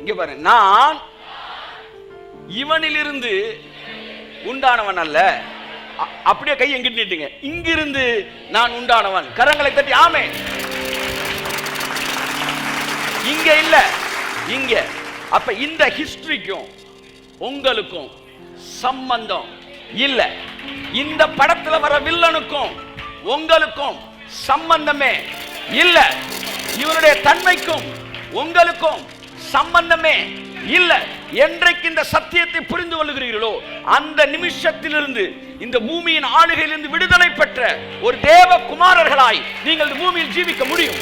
இங்க பாரு, நான் இவனிலிருந்து உண்டானவன் அல்ல. அப்படியே கை எங்கிட்டு நீட்டுங்க. இங்கிருந்து நான் உண்டானவன். கரங்களை தட்டி ஆமே. இங்க இல்ல, இங்க. அப்ப இந்த ஹிஸ்டரிக்கும் உங்களுக்கும் சம்பந்தம் இல்ல. இந்த படத்துல வர வில்லனுக்கும் உங்களுக்கும் சம்பந்தமே இல்ல. இவனுடைய தன்மைக்கும் உங்களுக்கும் சம்பந்தமே இல்ல. என்றைக்கு இந்த சத்தியத்தை புரிந்து கொள்ளுகிறீர்களோ அந்த நிமிஷத்திலிருந்து இந்த பூமியின் ஆளுகையிலிருந்து விடுதலை பெற்ற ஒரு தேவ குமாரர்களாய் நீங்கள் இந்த பூமியில் ஜீவிக்க முடியும்.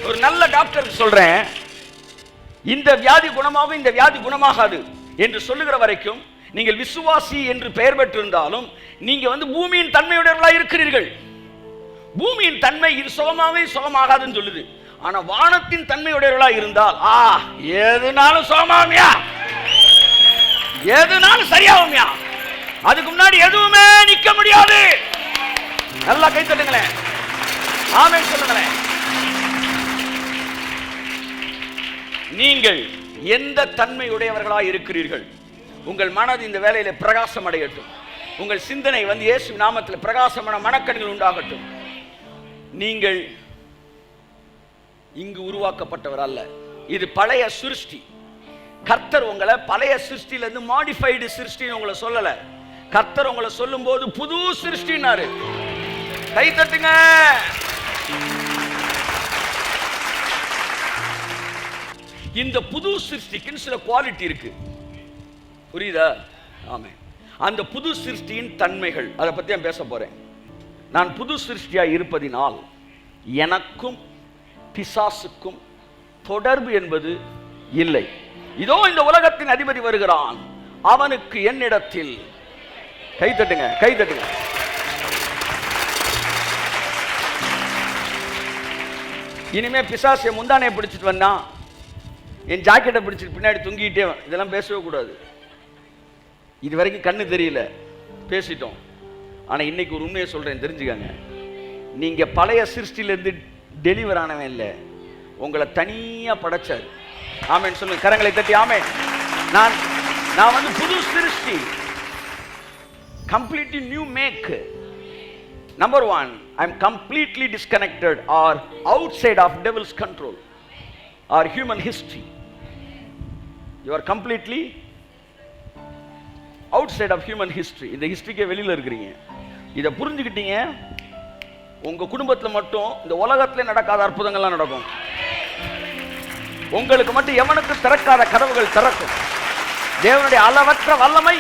ஒரு நல்ல டாக்டர் சொல்றேன், இந்த வியாதி குணமாகும், இந்த வியாதி குணமாகாது என்று சொல்லுகிற வரைக்கும் நீங்கள் விசுவாசி என்று பெயர் பெற்றிருந்தாலும் நீங்க பூமியின் தன்மையுடையவர்களாக இருக்கிறீர்கள். பூமியின் தன்மை இது சுகமாவே சுகமாகாதுன்னு சொல்லுது. ஆனா வானத்தின் தன்மையுடையவர்களாக இருந்தால் எதுனாலும் சுகமாகும்யா, எதுனாலும் சரியாகும்யா. அதுக்கு முன்னாடி எதுவுமே நிக்க முடியாது. நல்லா கை தட்டுங்களேன், ஆமென் சொல்லுங்களேன். நீங்கள் எந்த தன்மையுடையவர்களாக இருக்கிறீர்கள்? உங்கள் மனது இந்த வேளையில பிரகாசம் அடையட்டும். உங்கள் சிந்தனை இயேசு நாமத்தில் பிரகாசமான மனக்கண்கள் உண்டாகட்டும். நீங்கள் இங்கு உருவாக்கப்பட்டவர் அல்ல. இது பழைய சிருஷ்டி. கர்த்தர் உங்களை பழைய சிருஷ்டியிலிருந்து மாடிஃபைடு சிருஷ்டின்னு உங்களை சொல்லல. கர்த்தர் உங்களை சொல்லும் போது புது சிருஷ்டினாரு. கை தட்டுங்க. இந்த புது சிருஷ்டிக்கு சில குவாலிட்டி இருக்கு, புரியுதா? ஆமே. அந்த புது சிருஷ்டியின் தன்மைகள், அதை பத்தி நான் பேச போறேன். நான் புது சிருஷ்டியா இருப்பதினால் எனக்கும் பிசாசுக்கும் தொடர்பு என்பது இல்லை. இதோ இந்த உலகத்தின் அதிபதி வருகிறான், அவனுக்கு என்னிடத்தில் கை தட்டுங்க, கை தட்டுங்க. இனிமே பிசாசு முந்தானையை பிடிச்சிட்டு வந்தா, என் ஜாக்கெட்டை பிடிச்சிட்டு பின்னாடி தொங்கிட்டே, இதெல்லாம் பேசவே கூடாது. இது வரைக்கும் கண்ணு தெரியல, பேசிட்டோம். ஆனா இன்னைக்கு ஒரு உண்மையை சொல்றேன், தெரிஞ்சுக்கங்க. நீங்க பழைய சிருஷ்டியிலிருந்து டெலிவர் ஆனவன் இல்லை, உங்களை தனியா படைச்சார். ஆமென் சொல்லுங்க, கரங்களை தட்டி ஆமென். நான் புது சிருஷ்டி, completely new make. Number one, I'm completely disconnected or outside of devil's control or human history. You are completely outside of human history. இந்த ஹிஸ்டரிக்கே வெளியில இருக்கிறீங்க. இதை புரிஞ்சுக்கிட்டீங்க, உங்க குடும்பத்தில் மட்டும் இந்த உலகத்திலே நடக்காத அற்புதங்கள்லாம் நடக்கும். உங்களுக்கு மட்டும் எவனுக்கு திறக்காத கதவுகள் திறக்கும். தேவனுடைய அளவற்ற வல்லமை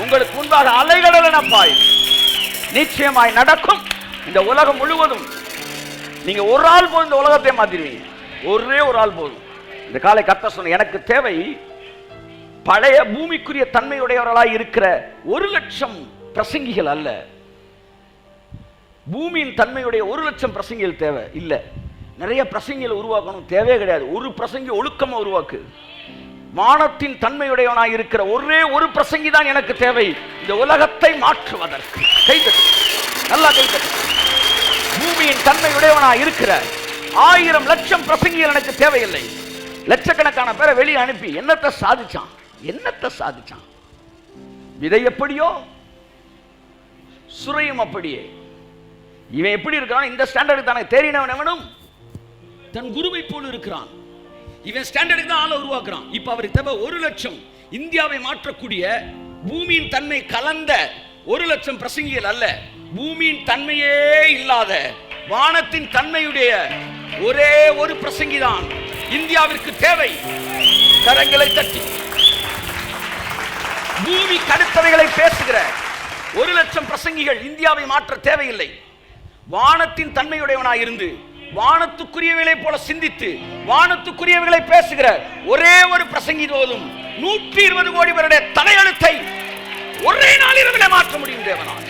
உங்களுக்கு முன்பாக அலைகளென பாயும். நிச்சயமாய் நடக்கும். இந்த உலகம் முழுவதும் நீங்க ஒரு ஆள் போதும் இந்த உலகத்தை மாத்திடுவீங்க. ஒரே ஒரு ஆள் போதும். இந்த காலை கர்த்தர் சொன்ன, எனக்கு தேவை பழைய பூமிக்குரிய தன்மையுடையவர்களாய் இருக்கிற 1,00,000 பிரசங்கிகள் அல்ல. பூமியின் தன்மையுடைய 1,00,000 பிரசங்கிகள் தேவை இல்ல. நிறைய பிரசங்கிகள் உருவாக்கணும் தேவையே கிடையாது. ஒரு பிரசங்கி ஒழுக்கமா உருவாக்கு. வானத்தின் தன்மையுடையவனாய் இருக்கிற ஒரே ஒரு பிரசங்கி தான் எனக்கு தேவை, இந்த உலகத்தை மாற்றுவதற்கு. கைதட்டு, நல்லா கைதட்டு. பூமியின் தன்மையுடையவனாய் இருக்கிற 1,000,000 பிரசங்கிகள் எனக்கு தேவையில்லை. லட்சக்கணக்கான பேரை வெளியே அனுப்பி என்னத்தை சாதிச்சான்? என்னத்தை சாதிச்சான்? விதை எப்படியோ சுரையும் அப்படியே. இவன் எப்படி இருக்கான்? இந்த ஸ்டாண்டர்டுக்கு தானே தேறினவன் எவனும் தன் குருவை போல் இருக்கிறான். இவன் ஸ்டாண்டர்டுக்கு தான் ஆளை உருவாக்குறான். இப்ப அவர் தேவை 1,00,000 இந்தியாவை மாற்றக்கூடிய பூமியின் தன்மை கலந்த 1,00,000 பிரசங்கிகள் அல்ல. பூமியின் தன்மையே இல்லாத வானத்தின் தன்மையுடைய ஒரே ஒரு பிரசங்கி தான் இந்தியாவிற்கு தேவை. கரங்களை தட்டி பூமி கடுத்தவைகளை பேசுகிற 1,00,000 பிரசங்கிகள் இந்தியாவை மாற்ற தேவையில்லை. வானத்தின் தன்மையுடையவனாய் இருந்து வானத்துக்குரியவைகளை போல சிந்தித்து வானத்துக்குரியவைகளை பேசுகிற ஒரே ஒரு பிரசங்கி போதும் 120 கோடி பேருடைய தலையெழுத்தை ஒரே நாள் இரவிலே மாற்ற முடியும் தேவனால்.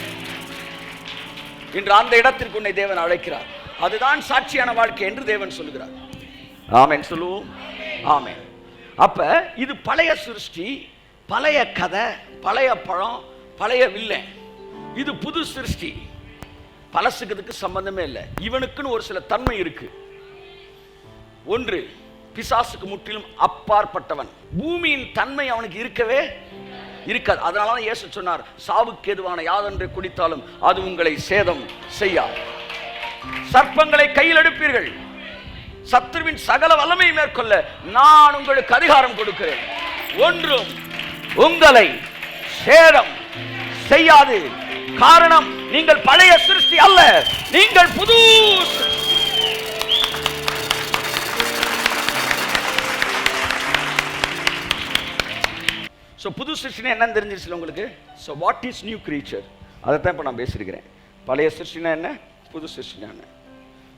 இன்று அந்த இடத்திற்கு உன்னை தேவன் அழைக்கிறார். அதுதான் சாட்சியான வாழ்க்கை என்று தேவன் சொல்லுகிறார். ஆமென் சொல்லுவோம். ஆமென். அப்ப இது பழைய சிருஷ்டி, பழைய கதை, பழைய பழம், பழைய வில்லை. இது புது சிருஷ்டி. பழசுக்கிறதுக்கு சம்பந்தமே இல்லை. இவனுக்குன்னு ஒரு சில தன்மை இருக்கு. ஒன்று, பிசாசுக்கு முற்றிலும் அப்பாற்பட்டவன். பூமியின் தன்மை அவனுக்கு இருக்கவே இருக்காது. அதனால இயேசு சொன்னார், சாவுக்கு ஏதுவான யாதொன்றை குடித்தாலும் அது உங்களை சேதம் செய்யாது. சர்ப்பங்களை கையில் எடுப்பீர்கள், சத்துருவின் சகல வல்லமை மேற்கொள்ள நான் உங்களுக்கு அதிகாரம் கொடுக்கிறேன், ஒன்றும் உங்களை சேதம் செய்யாது. காரணம், நீங்கள் பழைய சிருஷ்டி அல்ல, நீங்கள் புது. புது சிருஷ்டினா என்னன்னு தெரிஞ்சிருச்சு உங்களுக்கு. So what is new creature, அதை தான் இப்போ நான் பேசியிருக்கிறேன். பழைய சிருஷ்டினா என்ன, புது சிருஷ்டினா என்ன.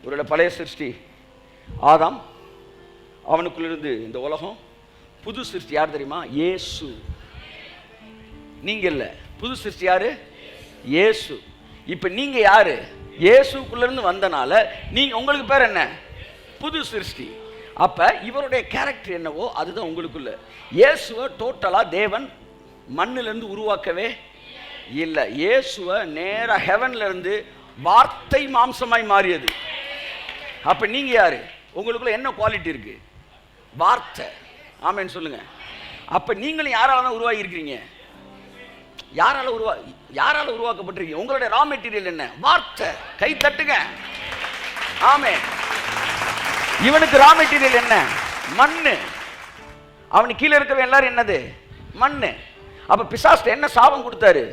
ஒருவேளை பழைய சிருஷ்டி ஆதாம், அவனுக்குள்ளிருந்து இந்த உலகம். புது சிருஷ்டி யார் தெரியுமா? இயேசு. நீங்க இல்ல, புது சிருஷ்டி யாரு? இயேசு. இப்ப நீங்க யாரு? இயேசுக்குள்ள இருந்து வந்தனால நீங்க, உங்களுக்கு பேர் என்ன? புது சிருஷ்டி. அப்ப இவருடைய கேரக்டர் என்னவோ அதுதான் உங்களுக்குள்ள. இயேசுவை டோட்டலா தேவன் மண்ணிலிருந்து உருவாக்கவே இல்லை. இயேசுவை நேரா ஹெவன்ல இருந்து வார்த்தை மாம்சமாய் மாறியது. அப்ப நீங்க யாரு? உங்களுக்குள்ள என்ன குவாலிட்டி இருக்கு? வார்த்தை. ஆமென் சொல்லுங்க. அப்ப நீங்களும் யாரால உருவாகி இருக்கிறீங்க? யாரால உருவாக்கப்பட்டிருக்கீங்க? உங்களுடைய ரா மெட்டீரியல் என்ன? வார்த்தை. கை தட்டுங்க. ஆமென். இவனுக்கு ரா மெட்டீரியல் என்ன? மண்ணு. அவனுக்கு கீழே இருக்கிற எல்லாரும் என்னது? மண்ணு. அப்ப பிசாசு என்ன சாபம் கொடுத்தாரு?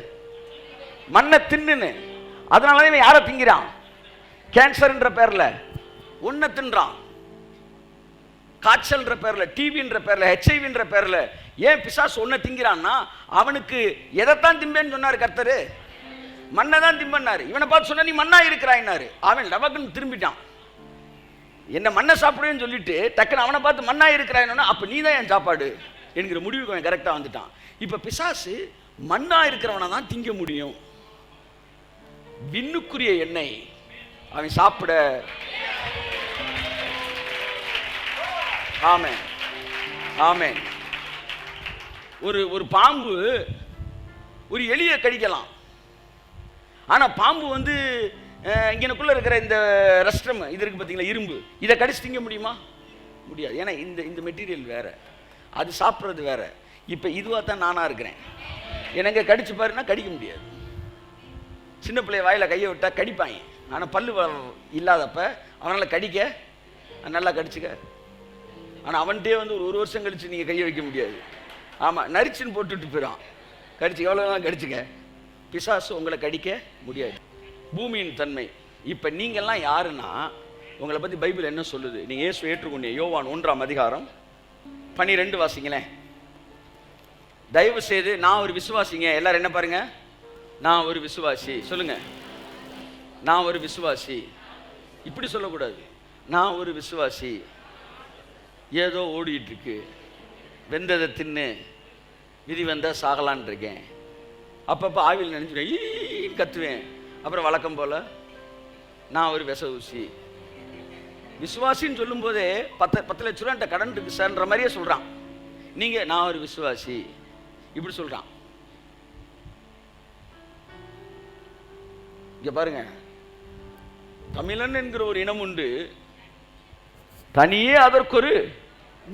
மண்ணை தின்னுன்னு. அதனால இவன் யாரை திங்கிறான்? கேன்சர்ன்ற பேர்ல ஒன்ன தின்றான். காய்ச்சல்ன்ற பேர்ல, டிவின்ற பேர்ல, ஹெச்ஐவின்ற பேர்ல. ஏன் பிசாசு ஒன்ன திங்கிறான்னா, அவனுக்கு எதைத்தான் திம்பேன்னு சொன்னாரு கர்த்தரு? மண்ணை தான் திம்பன்னாரு. இவனை பார்த்து சொன்ன, நீ மண்ணா இருக்கிறாயினாரு. அவன் லவக்குன்னு திரும்பிட்டான். என்ன மண்ணை சாப்பிடுவேன்னு சொல்லிட்டு டக்குன்னு அவனை பார்த்து மண்ணா இருக்கிறாயினா, அப்ப நீ தான் என் சாப்பாடு என்கிற முடிவுக்கு அவன் கரெக்டா வந்துட்டான். இப்ப பிசாசு மண்ணா இருக்கிறவனை தான் திங்க முடியும். விண்ணுக்குரிய எண்ணெய் அவன் சாப்பிட. ஆமென், ஆமென். ஒரு பாம்பு ஒரு எலியை கடிக்கலாம். ஆனா பாம்பு வந்து இங்கனக்குள்ள இருக்கிற இந்த ரெஸ்ட்ரம் இது இருக்கு பார்த்தீங்களா, இரும்பு, இதை கடிச்சு திங்க முடியுமா? முடியாது. ஏன்னா இந்த மெட்டீரியல் வேற, அது சாப்பிட்றது வேற. இப்போ இதுவாக தான் நானா இருக்கிறேன். எனக்கு கடிச்சு பாருன்னா கடிக்க முடியாது. சின்ன பிள்ளைய வாயில கையை விட்டா கடிப்பாங்க. ஆனால் பல்லு இல்லாதப்ப அவனால் கடிக்க நல்லா கடிச்சுக்க. ஆனால் அவன்கிட்டே வந்து ஒரு வருஷம் கழிச்சு நீங்கள் கையை வைக்க முடியாது. ஆமாம், நரிச்சின்னு போட்டுட்டு போயிடான். கடிச்சு எவ்வளோதான் கடிச்சுக்க. பிசாசு உங்களை கடிக்க முடியாது. பூமியின் தன்மை. இப்போ நீங்கள்லாம் யாருன்னா, உங்களை பற்றி பைபிள் என்ன சொல்லுது? நீங்கள் இயேசு ஏற்றுக்கொண்டீங்க. யோவான் 1:12 வாசிங்களேன். தயவு செய்து நான் ஒரு விசுவாசிங்க. எல்லாரும் என்ன பாருங்க, நான் ஒரு விசுவாசி சொல்லுங்க. நான் ஒரு விசுவாசி. இப்படி சொல்லக்கூடாது. நான் ஒரு விசுவாசி. ஏதோ ஓடிட்டு இருக்கு, வெந்ததை தின்னு விதி வந்தால் சாகலான் இருக்கேன். அப்பப்போ ஆவியில் நினைச்சுடுவேன், கத்துவேன். அப்புறம் வழக்கம் போல நான் ஒரு விச ஊசி. விசுவாசின்னு சொல்லும் போதே 10 லட்ச ரூபா கடன் இருக்கு சார்ன்ற மாதிரியே சொல்றான். நீங்க நான் ஒரு விசுவாசி இப்படி சொல்றான். இங்க பாருங்க, தமிழன் என்கிற ஒரு இனம் உண்டு, தனியே அதற்கு ஒரு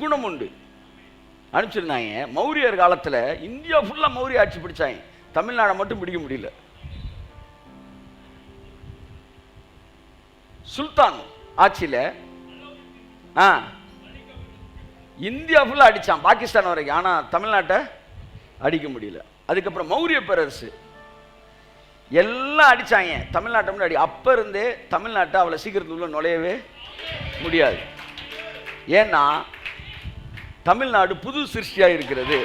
குணம் உண்டு. அனுப்பிச்சிருந்தாங்க. மௌரியர் காலத்துல இந்தியா ஃபுல்லா மௌரிய ஆட்சி பிடிச்சாங்க. தமிழ்நாடை மட்டும் பிடிக்க முடியல. சுல்தான் ஆட்சியில இந்தியா ஃபுல்லா அடிச்சான், பாகிஸ்தான் வரைக்கும். ஆனா தமிழ்நாட்டை அடிக்க முடியல. அதுக்கப்புறம் மௌரிய பேரரசு எல்லாம் அடிச்சாங்க, தமிழ்நாட்டை முன்னாடி. அப்ப இருந்தே தமிழ்நாட்டை அவ்வளவு சீக்கிரத்துக்குள்ள நுழையவே முடியாது. ஏன்னா தமிழ்நாடு புது சிருஷ்டியா இருக்கிறது.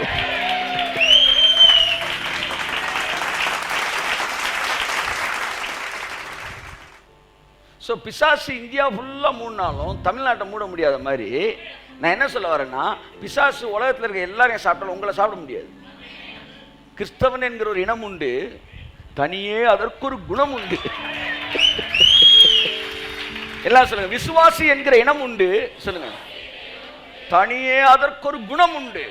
ஸோ பிசாசு இந்தியா ஃபுல்லாக மூடினாலும் தமிழ்நாட்டை மூட முடியாத மாதிரி, நான் என்ன சொல்ல வரேன்னா, பிசாசு உலகத்தில் இருக்க எல்லாரையும் சாப்பிட்டாலும் உங்களை சாப்பிட முடியாது. கிறிஸ்தவன் என்கிற ஒரு இனம் உண்டு, தனியே அதற்கு ஒரு குணம் உண்டு. எல்லாம் சொல்லுங்க. விசுவாசி என்கிற இனம் உண்டு சொல்லுங்க, தனியே அதற்கு ஒரு குணம் உண்டு.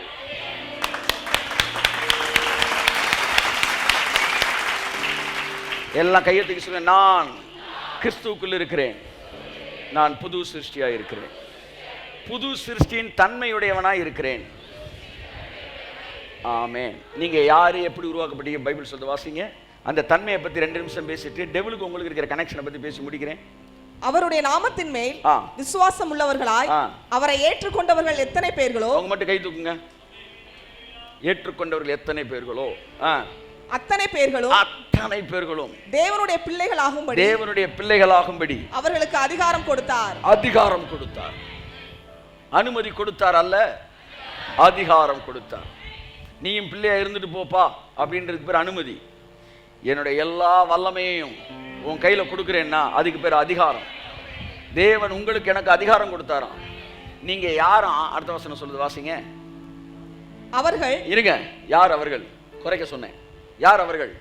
எல்லாம் கையை தூக்கி சொல்லுங்க. நான் கிறிஸ்துவுக்குள் இருக்கிறேன். நான் புது சிருஷ்டியாய் இருக்கிறேன். புது சிருஷ்டியின் தன்மையுடையவனாய் இருக்கிறேன். ஆமென். நீங்க யாரு எப்படி உருவாக்கப்பட்டீங்க பைபிள் சொல்ல வாசிங்க. அந்த தன்மையை பத்தி 2 நிமிஷம் பேசிட்டு டெவிலுக்கு உங்களுக்கு இருக்கிற கனெக்ஷனை பத்தி பேசி முடிக்கிறேன். அவருடைய நாமத்தின் மேல் விசுவாசம் உள்ளவர்களாய் அவரை ஏற்றுக்கொண்டவர்கள் எத்தனை பேர்களோ, அவங்க மட்டும் கை தூக்குங்க. ஏற்றுக்கொண்டவர்கள் எத்தனை பேர்களோ அத்தனை பேர்களும் தேவனுடைய பிள்ளைகளாகும்படி அவர்களுக்கு அதிகாரம் கொடுத்தார். அனுமதி கொடுத்தார் அல்ல, அதிகாரம் கொடுத்தார். நீயும் பிள்ளையா இருந்துட்டு போப்பா அப்படின்றதுக்கு பேர் அனுமதி. என்னுடைய எல்லா வல்லமையையும் உன் கையில கொடுக்கிறேன்னா அதுக்கு பேர் அதிகாரம். தேவன் உங்களுக்கு எனக்கு அதிகாரம் கொடுத்தாராம். நீங்க யாரும் அடுத்த வசனம் சொல்லுது வாசிங்க. அவர்கள் இருங்க. யார் அவர்கள்? குறைக்க சொன்னேன். யார் அவர்கள்?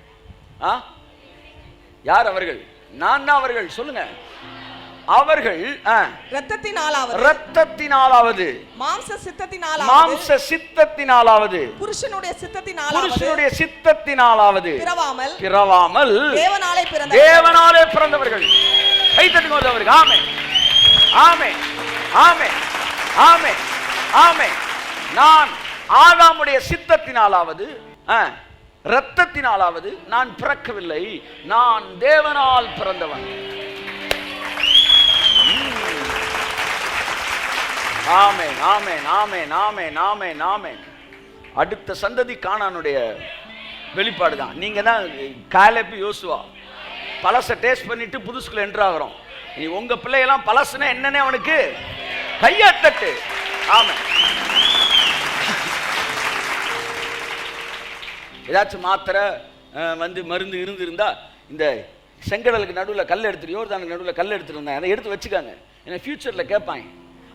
யார் அவர்கள்? நான் தான் அவர்கள். சொல்லுங்க. அவர்கள் இரத்தத்தினாலாவது மாம்ச சித்தத்தினாலாவது புருஷனுடைய சித்தத்தினாலாவது பிறவாமல் தேவனாலே பிறந்தவர்கள். கை தட்டுங்க அவருக்கு. ஆமென், ஆமென், ஆமென், ஆமென், ஆமென். நான் ஆதாமுடைய சித்தத்தினாலாவது இரத்தத்தினாலாவது நான் பிறக்கவில்லை, நான் தேவனால் பிறந்தவன். ஆமென், ஆமென், ஆமென், ஆமென், ஆமென், ஆமென். அடுத்த சந்ததி கானானுடைய வெளிப்பாடு தான். நீங்க தான் காலேப் யோசுவா. பழச டேஸ்ட் பண்ணிட்டு புதுசுக்குள்ள என்ட்ரு ஆகிறோம். நீ உங்க பிள்ளையெல்லாம் பழசுனா என்னன்னு அவனுக்கு கையா தட்டு. ஆமென். ஏதாச்சும் மாத்திரை வந்து மருந்து இருந்திருந்தா இந்த செங்கடலுக்கு நடுவில் கல் எடுத்துட்டு, யோர்தானுக்கு நடுவில் கல் எடுத்துருந்தேன், அதை எடுத்து வச்சுக்காங்க. ஏன்னா ஃபியூச்சரில் கேட்பாங்க,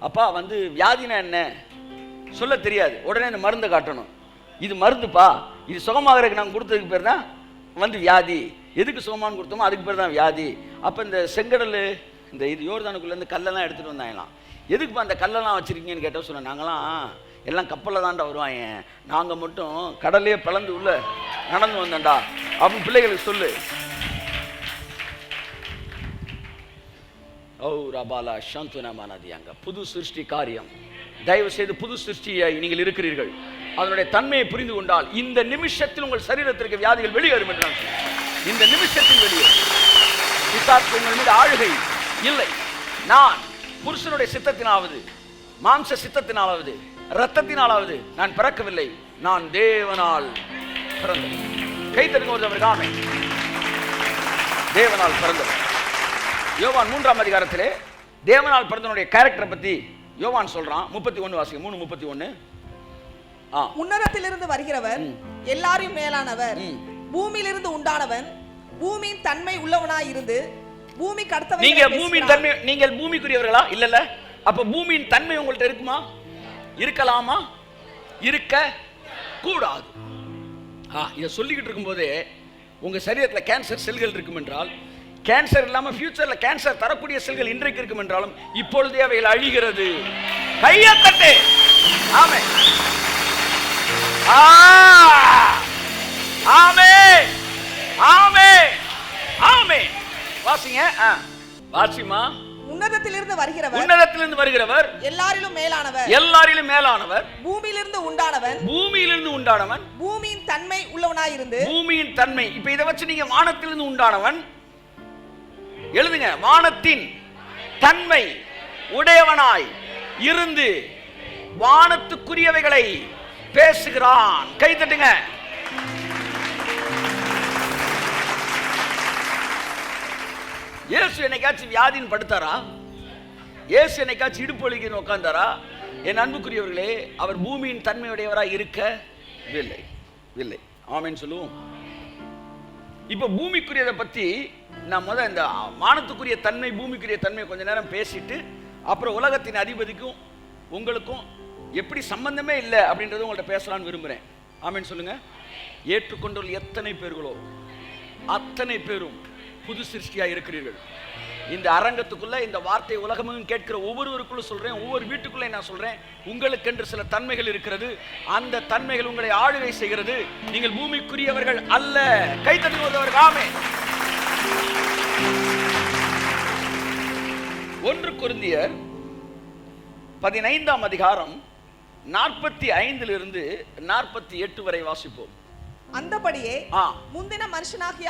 அப்பா வந்து வியாதினா என்ன சொல்ல தெரியாது, உடனே இந்த மருந்தை காட்டணும். இது மருந்துப்பா, இது சுகமாகறதுக்கு நாங்கள் கொடுத்ததுக்கு பேர் தான் வந்து வியாதி. எதுக்கு சுகமானு கொடுத்தோமோ அதுக்கு பேர் தான் வியாதி. அப்போ இந்த செங்கடல் இந்த இது யோர்தானுக்குள்ளேருந்து கல்லெல்லாம் எடுத்துகிட்டு வந்தாங்களாம். எதுக்குப்பா அந்த கல்லெல்லாம் வச்சுருக்கீங்கன்னு கேட்டால் சொன்னேன், நாங்களாம் எல்லாம் கப்பலில் தாண்டா வருவாங்க, நாங்கள் மட்டும் கடலையே பிளந்து உள்ள நடந்து வந்தோண்டா அப்படின்னு பிள்ளைகளுக்கு சொல்லு. ஓ ரபாலா சாந்துனமானதியாங்க. புது சிருஷ்டி காரியம். தயவு செய்து புது சிருஷ்டியை நீங்கள் இருக்கிறீர்கள். அதனுடைய தன்மையை புரிந்து கொண்டால் இந்த நிமிஷத்தில் உங்கள் சரீரத்திற்கு வியாதிகள் வெளியேறும் என்று நான் சொன்னேன். இந்த நிமிஷத்தில் வெளியேறும். பிசாசு உங்கள் மீது ஆளுகை இல்லை. நான் புருஷனுடைய சித்தத்தினாவது மாம்ச சித்தத்தினாலாவது இரத்தத்தினாலாவது நான் பிறக்கவில்லை, நான் தேவனால் பிறந்தவன். கை தட்டுங்க ஒருத்தவருக்கு. ஆமென். தேவனால் பிறந்தவன். யோவான் 3ஆம் அதிகாரத்திலே தேவனால் பிறந்தவனுடைய கேரக்டரை பத்தி யோவான் சொல்றான். 31 வாசிங்க. 3:31. உன்னதத்திலிருந்து வருகிறவர் எல்லாரையும் மேலானவர், பூமியிலிருந்து உண்டானவன், பூமியின் தன்மை உள்ளவனாய் இருந்து பூமி கடத்தவன். நீங்க பூமியின் தன்மை, நீங்கள் பூமிக்குரியவர்களா? இல்லல்ல. அப்ப பூமியின் தன்மை உங்கள்ட்ட இருக்குமா? இருக்கலாமா? இருக்க கூடாது. இதை சொல்லிக்கிட்டு இருக்கும்போதே உங்க சரீரத்தில் கேன்சர் செல்கள் இருக்கும் என்றால், கேன்சர் இல்லாம ஃபியூச்சர்ல கேன்சர் தரக்கூடிய செல்கள் இன்றைக்கு இருக்கும் என்றாலும் இப்பொழுதே அவைகள் அழிகிறது. கையத்தட்டு. ஆமென், ஆமென், ஆமென், ஆமென். வாசிங்க. வாசிமா. உன்னதத்திலிருந்து வருகிறவர் எல்லாரிலும் மேலானவர், பூமியிலிருந்து உண்டானவன், பூமியின் தன்மை உள்ளவனாய் இருந்து. பூமியின் தன்மை. இப்ப இதை வச்சு நீங்க வானத்திலிருந்து உண்டானவன் எழுதுங்க. வானத்தின் தன்மை உடையவனாய் இருந்து வானத்துக்குரியவைகளை பேசுகிறான். கை தட்டுங்க. இயேசு என்னைக்காச்சும் வியாதின்னு படுத்தாரா? இயேசு என்னைக்காச்சும் இடுப்பு வலிக்குன்னு உட்கார்ந்தாரா? என் அன்புக்குரியவர்களே, அவர் பூமியின் தன்மையுடையவராக இருக்கவில்லை. ஆமென் சொல்லுவோம். இப்ப பூமிக்குரியதை பத்தி நான் இந்த வானத்துக்குரிய தன்மை பூமிக்குரிய தன்மை கொஞ்ச நேரம் பேசிட்டு அப்புறம் உலகத்தின் அதிபதிக்கும் உங்களுக்கும் எப்படி சம்பந்தமே இல்லை அப்படின்றத உங்கள்ட்ட பேசலான்னு விரும்புகிறேன். ஆமென் சொல்லுங்க. ஏற்றுக்கொண்டவர்கள் எத்தனை பேர்களோ அத்தனை பேரும் புது சிருஷ்டியா இருக்கிறீர்கள். இந்த அரங்கத்துக்குள்ள இந்த வார்த்தை உலகமும் கேட்கிற ஒவ்வொருவருக்குள்ள சொல்றேன், ஒவ்வொரு வீட்டுக்குள்ள நான் சொல்றேன், உங்களுக்கென்று சில தன்மைகள் இருக்கிறது. அந்த தன்மைகள் உங்களை ஆளுகை செய்கிறது. நீங்கள் பூமிக்குரியவர்கள் அல்ல. கை தட்டுவதற்கு. ஆமென். 1 கொரிந்தியர் 15ஆம் அதிகாரம் 45 48 வரை வாசிப்போம். அந்தபடியே முந்தின மனுஷனாகிய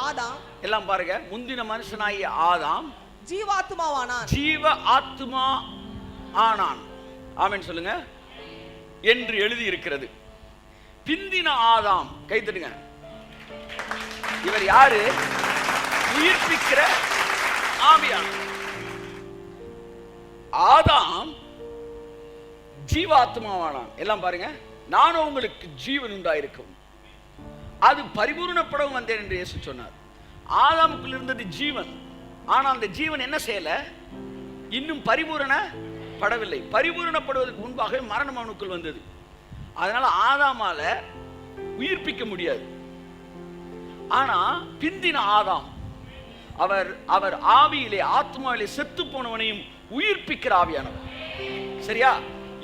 ஆதாம் எல்லாம் பாருங்க, முந்தின மனுஷனாகிய ஆதாம் ஜீவ ஆத்துமா ஆனான். ஆமென் சொல்லுங்க என்று எழுதி இருக்கிறது. பிந்தின ஆதாம், கைத்தட்டுங்க. இவர் யாரு? உயிர்ப்பிக்கிற ஆவியானவர். ஆதாம் ஜீவாத்மாவானான். எல்லாம் பாருங்க, நானும் உங்களுக்கு ஜீவன் உண்டாயிருக்கும், அது பரிபூர்ணப்படவும் வந்தேன் என்று இயேசு சொன்னார். ஆதாமுக்குள் இருந்தது ஜீவன். ஆனால் அந்த ஜீவன் என்ன செய்யல? இன்னும் பரிபூரணப்படவில்லை. பரிபூரணப்படுவதற்கு முன்பாக மரணம் அவனுக்குள் வந்தது. அதனால ஆதாமால உயிர்ப்பிக்க முடியாது. ஆனா பிந்தின ஆதாம் அவர் ஆவியிலே ஆத்மாவிலே செத்து போனவனையும் உயிர்ப்பிக்கிற ஆவியானவர். சரியா?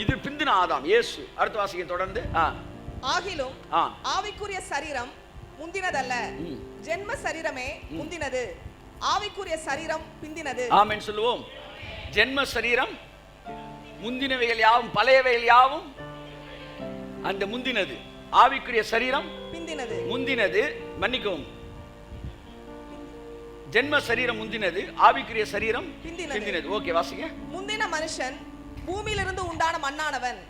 இது பிந்தின ஆதாம் இயேசு. அடுத்த வாசிக்க தொடர்ந்து. ஆகிலும் ஆவிக்குரிய சரீரம் முந்தினதல்ல, ஜென்ம சரீரமே முந்தினது, ஆவிக்குரிய சரீரம் பிந்தினது. ஆமென் சொல்லுவோம். ஜென்ம சரீரம் முந்தினவைகள் யாவும், பழையவைகள் யாவும் அந்த முந்தினது. ஆவிக்குரிய சரீரம் முந்தினது. மன்னிக்கவும், ஜென்ம சரீரம் முந்தினது, ஆவிக்குரிய சரீரம் பிந்தினது. ஓகே, வாசிங்க. முந்தின மனுஷன் பூமியிலிருந்து உண்டான மண்ணானவன்,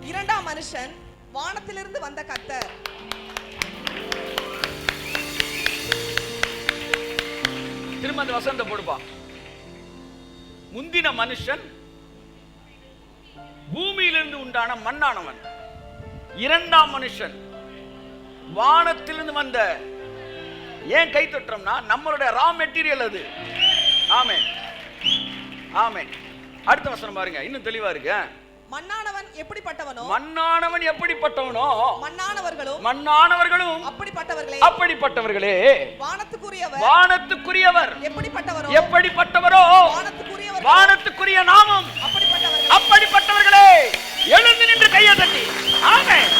இரண்டாம் மனுஷன் வானத்திலிருந்து வந்த கர்த்தர். திரும்ப அந்த வசனத்தை போடுப்பா. முந்தின மனுஷன் பூமியிலிருந்து உண்டான மண்ணானவன், இரண்டாம் மனுஷன் வானத்திலிருந்து வந்த. ஏன் கை தொட்டோம்னா நம்மளுடைய ரா மெட்டீரியல் அது. ஆமென் ஆமென். அடுத்த வசனம் பாருங்க, இன்னும் தெளிவா இருக்கு. மண்ணானவன் எப்படிப்பட்டவனோ மண்ணானவர்களும் அப்படிப்பட்டவர்களே. வானத்துக்குரியவர் எப்படிப்பட்டவரோ வானத்துக்குரிய நாமம் அப்படிப்பட்டவர்களே. எழுந்து நின்று கையை தட்டி ஆமென்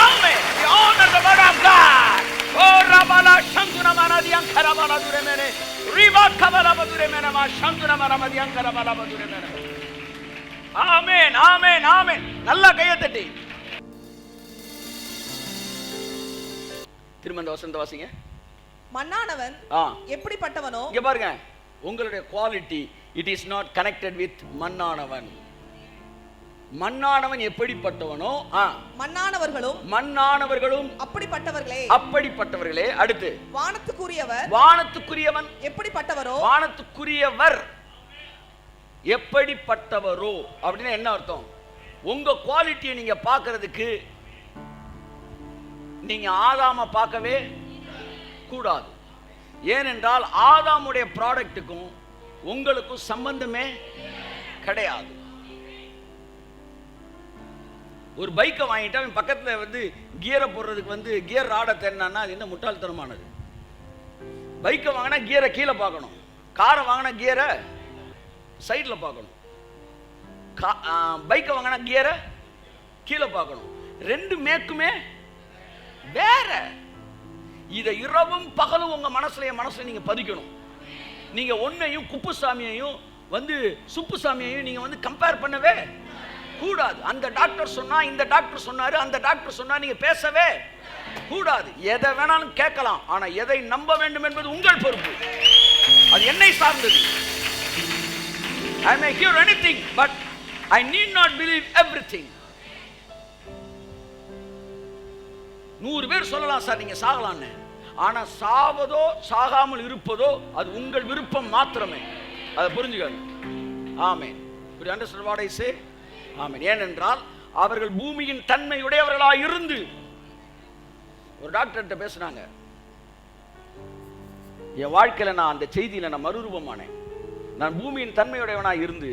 ஆமென். We honor the word of God. Oh rabala shantuna manadi ankara bala dure mene riba kabala badure mene ma shantuna manadi ankara bala badure mene. ஆமென் ஆமென் ஆமென். நல்ல கையை தட்டி திரும்ப அந்த வசனத்தை வாசிங்க. மண்ணானவன் எப்படிப்பட்டவனோ. இங்க பாருங்க, உங்களுடைய quality it is not connected with மண்ணானவன். மண்ணானவன் எப்படிப்பட்டவனோ மண்ணானவர்களும் அப்படிப்பட்டவர்களே. அடுத்து வானத்துக்குரியவன் எப்படிப்பட்டவரோ அப்படின்னா என்ன அர்த்தம்? உங்க குவாலிட்டியை நீங்க பார்க்கிறதுக்கு நீங்க ஆதாம பார்க்கவே கூடாது. ஏனென்றால் ஆதாமுடைய ப்ராடக்ட்டுக்கும் உங்களுக்கும் சம்பந்தமே கிடையாது. ஒரு பைக்கை வாங்கிட்டு அவன் பக்கத்துல கியரை போடுறதுக்கு கியர் ராடை தேடினான்னா அது என்ன முட்டாள்தனமானது? பைக்கை வாங்கினா கியரை கீழே பார்க்கணும், காரை வாங்கினா கியரை சைட்ல பார்க்கணும், பைக்கை வாங்கினா கியரை கீழே பார்க்கணும். ரெண்டு மேக்குமே வேற. இதை இரவும் பகலும் உங்க மனசுல நீங்க பதிக்கணும். நீங்க ஒன்னையும் குப்புசாமியையும் சுப்புசாமியையும் நீங்க கம்பேர் பண்ணவே கூடாது. அந்த டாக்டர் சொன்னா, இந்த டாக்டர் சொன்னாரு, அந்த டாக்டர் சொன்னா நீங்க பேசவே கூடாது. எதை வேணாலும் கேட்கலாம், ஆனா எதை நம்ப வேண்டும் என்பது உங்கள் பொறுப்பு. அது என்னை சார்ந்தது. I may hear anything, but I need not believe everything. 100 பேர் சொல்லலாம் சார் நீங்க சாகலான்னு, ஆனா சாவதோ சாகாமல் இருப்பதோ அது உங்கள் விருப்பம் மாத்திரமே. அதை புரிஞ்சுக்காது. ஆமென். You understand what I say? ஆமென். ஏனென்றால் அவர்கள் பூமியின் தன்மையுடையவர்களாய் இருந்து. ஒரு டாக்டர்கிட்ட பேசுனாங்க, என் வாழ்க்கையில நான் அந்த செய்தியில நான் மறுரூபமானேன். நான் பூமியின் தன்மையுடையவனாய் இருந்து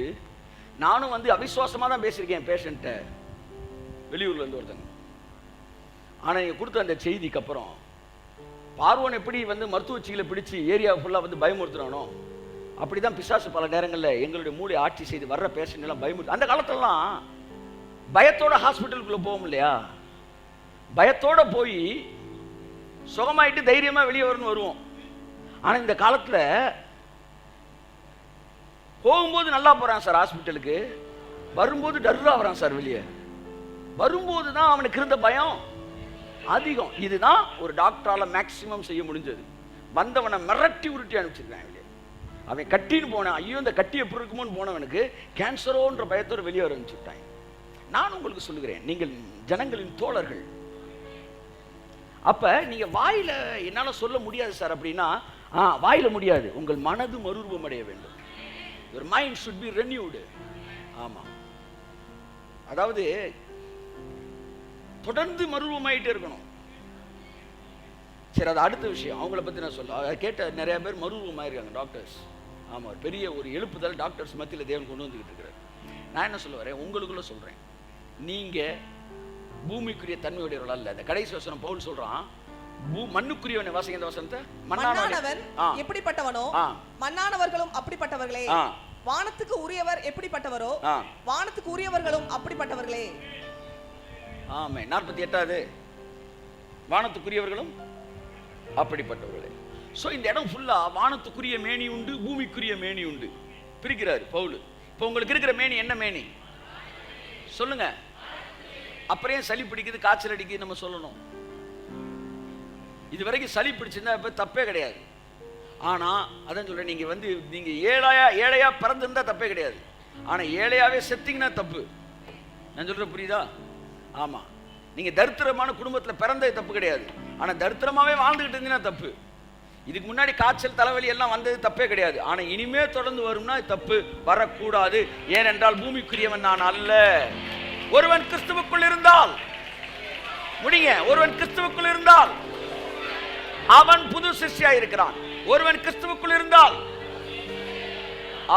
நானும் அவிசுவாசமா தான் பேசியிருக்கேன் பேஷண்ட்ட, வெளியூர்ல இருந்து ஒருத்தங்க. ஆனா நீங்க கொடுத்த அந்த செய்திக்கு அப்புறம் பார்வன் எப்படி மருத்துவச்சிகளை பிடிச்சு ஏரியா ஃபுல்லா பயமுறுத்துறானோ அப்படிதான் பிசாசு பல நேரங்களில் எங்களுடைய மூளை ஆட்சி செய்து வர்ற பேஷண்ட் எல்லாம் பயமுறுத்து. அந்த காலத்திலலாம் பயத்தோட ஹாஸ்பிட்டலுக்குள்ள போவோம் இல்லையா? பயத்தோட போய் சுகமாயிட்டு தைரியமா வெளியே வருவோம். ஆனா இந்த காலத்துல போகும்போது நல்லா போறான் சார் ஹாஸ்பிட்டலுக்கு, வரும்போது டர்ரா வரான் சார் வெளியே. வரும்போது தான் அவனுக்கு இருந்த பயம் அதிகம். இதுதான் ஒரு டாக்டரால மேக்சிமம் செய்ய முடிஞ்சது. வந்தவனை மிரட்டி உருட்டி அனுப்பிச்சிருக்காங்க வெளியே. அவன் கட்டின்னு போனான், ஐயோ இந்த கட்டி எப்படி இருக்குமோன்னு போனவனுக்கு கேன்சரோன்ற பயத்தோடு வெளியே வர அனுப்பிச்சுட்டாங்க. நான் உங்களுக்கு சொல்லுகிறேன், நீங்கள் ஜனங்களின் தோழர்கள். அப்ப நீங்க வாயில என்னால சொல்ல முடியாது சார் அப்படின்னா, வாயில முடியாது, உங்கள் மனது மறுரூபம் அடைய வேண்டும். your mind should be renewed. ஆமா, அதாவது தொடர்ந்து மறுரூபமாயிட்டே இருக்கணும். சரி, அது அடுத்த விஷயம். அவங்கள பத்தி நான் சொல்ல, அதை கேட்ட நிறைய பேர் மறுரூபமாயிருக்காங்க டாக்டர்ஸ். ஆமா, பெரிய ஒரு எழுப்புதல் டாக்டர்ஸ் மத்தியில் தேவன் கொண்டு வந்துகிட்டு இருக்கிறார். நான் என்ன சொல்ல வரேன், உங்களுக்குள்ள சொல்றேன், நீங்க பூமிக்குரிய தன்மையுடையவர்கள் அல்ல. இந்த கடைசி வசனம் பவுல் சொல்றான், மண்ணுக்குரியவனை வாசிங்க இந்த வசனத்தை. மண்ணானவன் எப்படிப்பட்டவனோ மண்ணானவர்களும் அப்படிப்பட்டவர்களே, வானத்துக்கு உரியவர் எப்படிப்பட்டவரோ வானத்துக்கு உரியவர்களும் அப்படிப்பட்டவர்களே. ஆமென். 48வது, வானத்துக்குரியவர்களும் அப்படிப்பட்டவர்களே. சோ இந்த இடம் ஃபுல்லா வானத்துக்குரிய மேனி உண்டு, பூமிக்குரிய மேனி உண்டு, பிரிக்கிறார் பவுல். இப்போ உங்களுக்கு இருக்கிற மேனி என்ன மேனி சொல்லுங்க? அப்புறம் சளி பிடிக்குது, காய்ச்சல் அடிக்குது நம்ம சொல்லணும். இது வரைக்கும் சளி பிடிச்சிருந்தா இப்ப தப்பே கிடையாது. ஆனா அதான் சொல்றேன், நீங்க ஏழையா பிறந்திருந்தா தப்பே கிடையாது. ஆனா ஏழையாவே செத்தீங்கன்னா தப்பு. நான் சொல்ற புரியுதா? ஆமா, நீங்க தரித்திரமான குடும்பத்துல பிறந்தது தப்பு கிடையாது. ஆனா தரித்திரமாவே வாழ்ந்துகிட்டு இருந்தீங்கன்னா தப்பு. இதுக்கு முன்னாடி காய்ச்சல் தலைவலி எல்லாம் வந்தது தப்பே கிடையாது. ஆனா இனிமே தொடர்ந்து வரும்னா தப்பு வரக்கூடாது. ஏனென்றால் பூமிக்குரியவன் நான் அல்ல. ஒருவன் கிறிஸ்துவுக்குள் இருந்தால் முடிங்க, ஒருவன் கிறிஸ்துவுக்குள் இருந்தால் அவன் புது சிருஷ்டியா இருக்கிறான். ஒருவன் கிறிஸ்துவுக்குள் இருந்தால்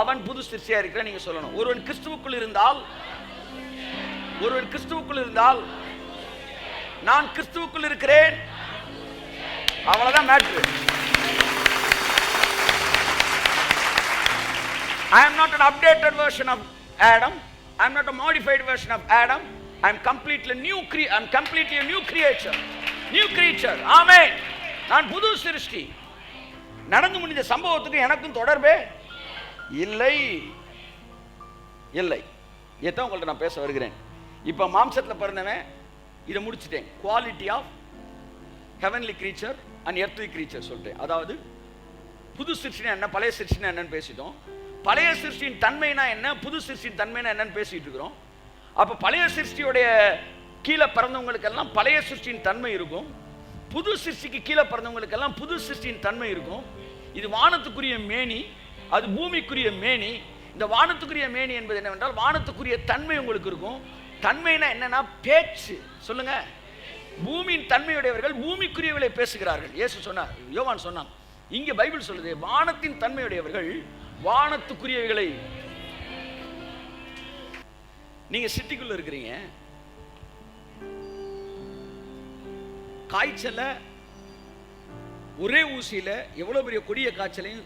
அவன் புது சிருஷ்டியா இருக்கிறான். நீங்க சொல்லணும், ஒருவன் கிறிஸ்துவுக்குள் இருந்தால், ஒருவன் கிறிஸ்துவுக்குள் இருந்தால் நான் கிறிஸ்துவுக்குள் இருக்கிறேன். அவ்வளவுதான் matter. I am not an updated version of Adam. I am not a modified version of Adam. I am completely a new creature. New creature. Amen. நான் புது சிருஷ்டி. நடந்து முடிந்த சம்பவத்துக்கு எனக்கும் தொடர்பே இல்லை. இல்லை. இதான் உங்கள்ட்ட நான் பேச வருகிறேன். இப்ப மாம்சத்துல பிறந்தவன் இதை முடிச்சிட்டேன். Quality of heavenly creature and earthly creature சொல்லிட்டேன். அதாவது புது சிருஷ்டினா என்ன, பழைய சிருஷ்டினா என்னன்னு பேசிட்டோம். பழைய சிருஷ்டியின் தன்மைனா என்ன, புது சிருஷ்டியின் தன்மைனா என்னன்னு பேசிட்டு இருக்கிறோம். அப்ப பழைய சிருஷ்டியோடைய கீழே பிறந்தவங்களுக்கெல்லாம் பழைய சிருஷ்டியின் தன்மை இருக்கும். புது சிருஷ்டிக்கு கீழே பிறந்தவங்களுக்கெல்லாம் புது சிருஷ்டியின் தன்மை இருக்கும். இது வானத்துக்குரிய மேனி, அது பூமிக்குரிய மேனி. இந்த வானத்துக்குரிய மேனி என்பது என்னவென்றால் வானத்துக்குரிய தன்மை உங்களுக்கு இருக்கும். தன்மைனா என்னன்னா பேச்சு. சொல்லுங்க, பூமியின் தன்மையுடையவர்கள் பூமிக்குரியவர்களை பேசுகிறார்கள். இயேசு சொன்னார், யோவான் சொன்னான். இங்க பைபிள் சொல்லுது, வானத்தின் தன்மையுடையவர்கள் வானத்துக்குரியவைகளை. நீங்க சிட்டிக்குள்ள இருக்கிறீங்க, காய்ச்சல ஒரே ஊசியில எவ்வளவு பெரிய கொடிய காய்ச்சலையும்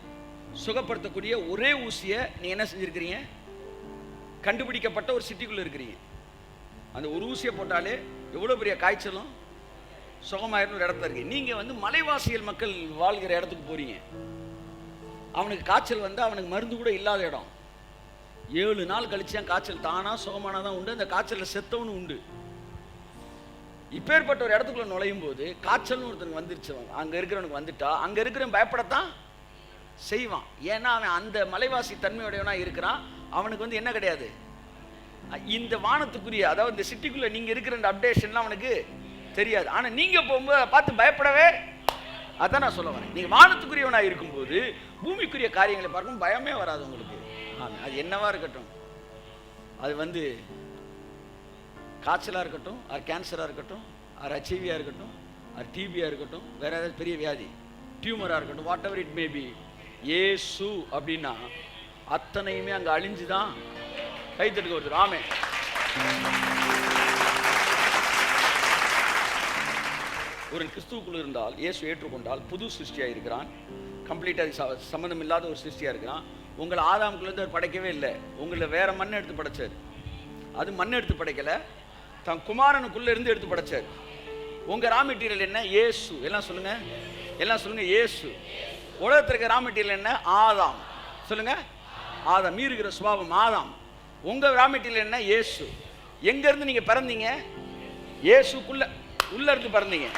சுகப்படுத்தக்கூடிய ஒரே ஊசியை நீங்க என்ன செஞ்சிருக்கிறீங்க, கண்டுபிடிக்கப்பட்ட ஒரு சிட்டிக்குள்ள இருக்கிறீங்க. அந்த ஒரு ஊசியை போட்டாலே எவ்வளவு பெரிய காய்ச்சலும் சுகமாயிரும் ஒரு இடத்துல இருக்கு. நீங்க மலைவாசியல் மக்கள் வாழ்கிற இடத்துக்கு போறீங்க. அவனுக்கு காய்ச்சல் வந்து அவனுக்கு மருந்து கூட இல்லாத இடம். 7 நாள் கழிச்சு காய்ச்சல் தானா சுகமானதான் உண்டு. அந்த காய்ச்சல் செத்தவனு உண்டு. இப்பேற்பட்ட ஒரு இடத்துக்குள்ள நுழையும் போது காய்ச்சல்னு ஒருத்தனுக்கு வந்துருச்சு, அங்க இருக்கிறவனுக்கு வந்துட்டா அங்க இருக்கிறவன் பயப்படத்தான் செய்வான். ஏன்னா அவன் அந்த மலைவாசி தன்மையுடையவனா இருக்கிறான். அவனுக்கு என்ன கிடையாது, இந்த வானத்துக்குரிய, அதாவது இந்த சிட்டிக்குள்ள நீங்க இருக்கிற இந்த அப்டேஷன்லாம் அவனுக்கு தெரியாது. ஆனா நீங்க போகும்போது பார்த்து பயப்படவே, அதான் நான் சொல்ல வரேன். நீங்க வானத்துக்குரியவனா இருக்கும்போது பூமிக்குரிய காரியங்களை பார்க்கும் பயமே வராது உங்களுக்கு. அது என்னவா இருக்கட்டும், அது காய்ச்சலா இருக்கட்டும், அது கேன்சரா இருக்கட்டும், அது ஹெச்ஐவியா இருக்கட்டும், அது டிபியா இருக்கட்டும், வேற ஏதாவது பெரிய வியாதி, டியூமரா இருக்கட்டும், what ever it may be, இயேசு அப்படின்னா அத்தனையுமே அங்க அழிஞ்சுதான் கைத்தட்டுக்கு வருது. ஆமென். ஒரு கிறிஸ்துவுக்குள் இருந்தால், இயேசு ஏற்றுக்கொண்டால் புது சிருஷ்டியா இருக்கிறான். கம்ப்ளீட்டாக சம்மந்தம் இல்லாத ஒரு சிருஷ்டியா இருக்கிறான். உங்களை ஆதாமுக்குள்ளேருந்து அவர் படைக்கவே இல்லை. உங்களை வேற மண்ணை எடுத்து படைச்சார். அது மண்ணை எடுத்து படைக்கல, தன் குமாரனுக்குள்ள இருந்து எடுத்து படைச்சார். உங்க ரா மெட்டீரியல் என்ன? இயேசு. எல்லாம் சொல்லுங்க, எல்லாம் சொல்லுங்க, இயேசு. உலகத்தில் இருக்க ரா மெட்டீரியல் என்ன? ஆதாம். சொல்லுங்க, ஆதாம். மீறுகிற சுபாவம் ஆதாம். உங்க ராமெட்டில் என்ன? இயேசு. எங்க இருந்து நீங்க பிறந்தீங்க? இயேசுக்குள்ள உள்ள இருந்து பிறந்தீங்க.